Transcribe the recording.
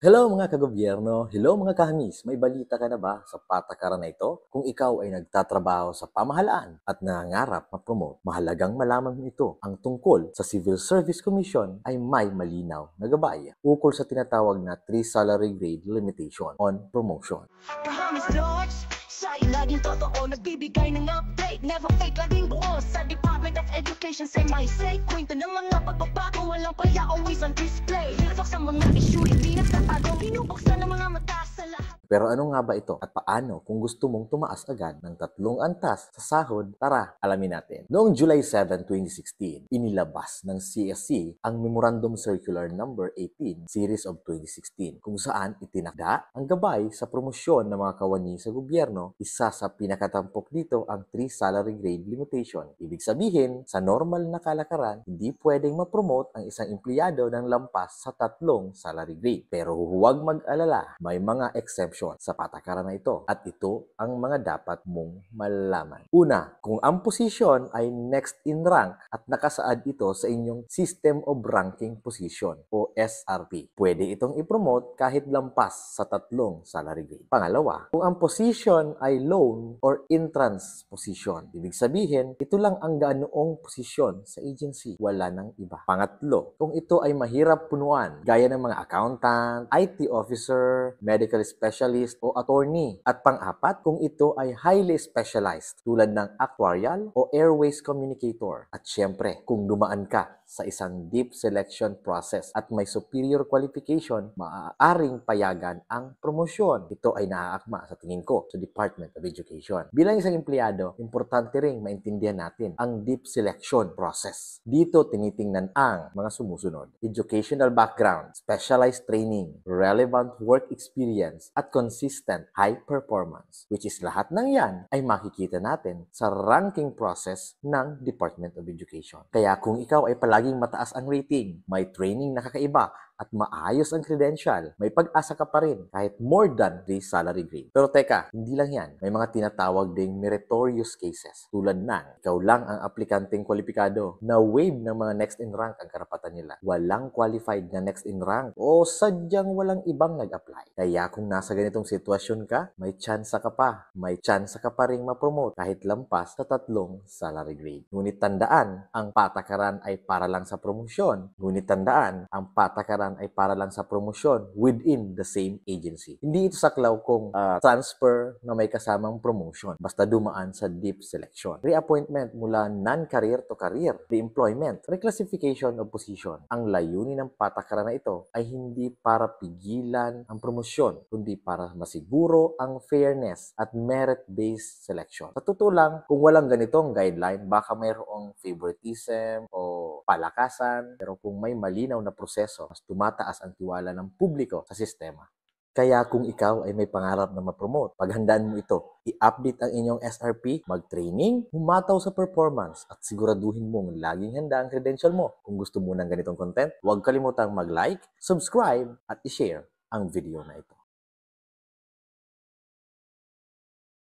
Hello mga kagobyerno, hello mga kahangis, may balita ka na ba sa patakaran na ito? Kung ikaw ay nagtatrabaho sa pamahalaan at nangangarap ma-promote, mahalagang malaman mo ito. Ang tungkol sa Civil Service Commission ay may malinaw na gabay ukol sa tinatawag na 3 salary grade limitation on promotion. Kahamis Lodge, sa'yo laging totoo, nagbibigay ng update, never fake, laging buo sa Department of Education, say my say, kwento ng mga pagbabago, walang paya, always on display, hilfak sa mga issue, hindi nagtatago, binubuksan ng mga mata sa lahat. Pero ano nga ba ito at paano kung gusto mong tumaas agad ng 3 antas sa sahod? Tara, alamin natin. Noong July 7, 2016, inilabas ng CSC ang Memorandum Circular No. 18 Series of 2016 kung saan itinakda ang gabay sa promosyon ng mga kawani sa gobyerno. Isa sa pinakatampok dito ang 3 salary grade limitation. Ibig sabihin, sa normal na kalakaran, hindi pwedeng ma-promote ang isang empleyado ng lampas sa 3 salary grade. Pero huwag mag-alala, may mga exemption sa patakaran na ito at ito ang mga dapat mong malalaman. Una, kung ang posisyon ay next in rank at nakasaad ito sa inyong System of Ranking Position o SRP, pwede itong i-promote kahit lampas sa 3 salary grade. Pangalawa, kung ang position ay loan or entrance position, ibig sabihin, ito lang ang ganoong posisyon sa agency, wala nang iba. Pangatlo, kung ito ay mahirap punuan, gaya ng mga accountant, IT officer, medical specialist, o attorney. At pang-apat, kung ito ay highly specialized tulad ng actuarial o airways communicator. At syempre, kung dumaan ka sa isang deep selection process at may superior qualification, maaaring payagan ang promosyon. Ito ay naaakma sa tingin ko sa Department of Education. Bilang isang empleyado, importante ring maintindihan natin ang deep selection process. Dito tinitingnan ang mga sumusunod: educational background, specialized training, relevant work experience, at consistent high performance, which is lahat ng yan ay makikita natin sa ranking process ng Department of Education. Kaya kung ikaw ay palaging mataas ang rating, may training na kakaiba, at maayos ang credential, may pag-asa ka pa rin kahit more than 3 salary grade. Pero teka, hindi lang yan. May mga tinatawag ding meritorious cases tulad ng ikaw lang ang aplikanteng kwalipikado na waive ng mga next in rank ang karapatan nila. Walang qualified na next in rank o sadyang walang ibang nag-apply. Kaya kung nasa ganitong sitwasyon ka, may tsansa ka pa. May tsansa ka pa ring ma-promote kahit lampas sa 3 salary grade. Ngunit tandaan, ang patakaran ay para lang sa promosyon. Ngunit tandaan, ang patakaran ay para lang sa promosyon within the same agency. Hindi ito saklaw kung transfer na may kasamang promotion. Basta dumaan sa deep selection. Reappointment mula non-career to career. Re-employment. Reclassification of position. Ang layunin ng patakaran na ito ay hindi para pigilan ang promosyon, kundi para masiguro ang fairness at merit-based selection. Sa totoo lang, kung walang ganitong guideline, baka mayroong favoritism o palakasan. Pero kung may malinaw na proseso, mas tumataas ang tiwala ng publiko sa sistema. Kaya kung ikaw ay may pangarap na ma-promote, paghandaan mo ito. I-update ang inyong SRP, mag-training, humataw sa performance, at siguraduhin mong laging handa ang credential mo. Kung gusto mo ng ganitong content, huwag kalimutang mag-like, subscribe, at i-share ang video na ito.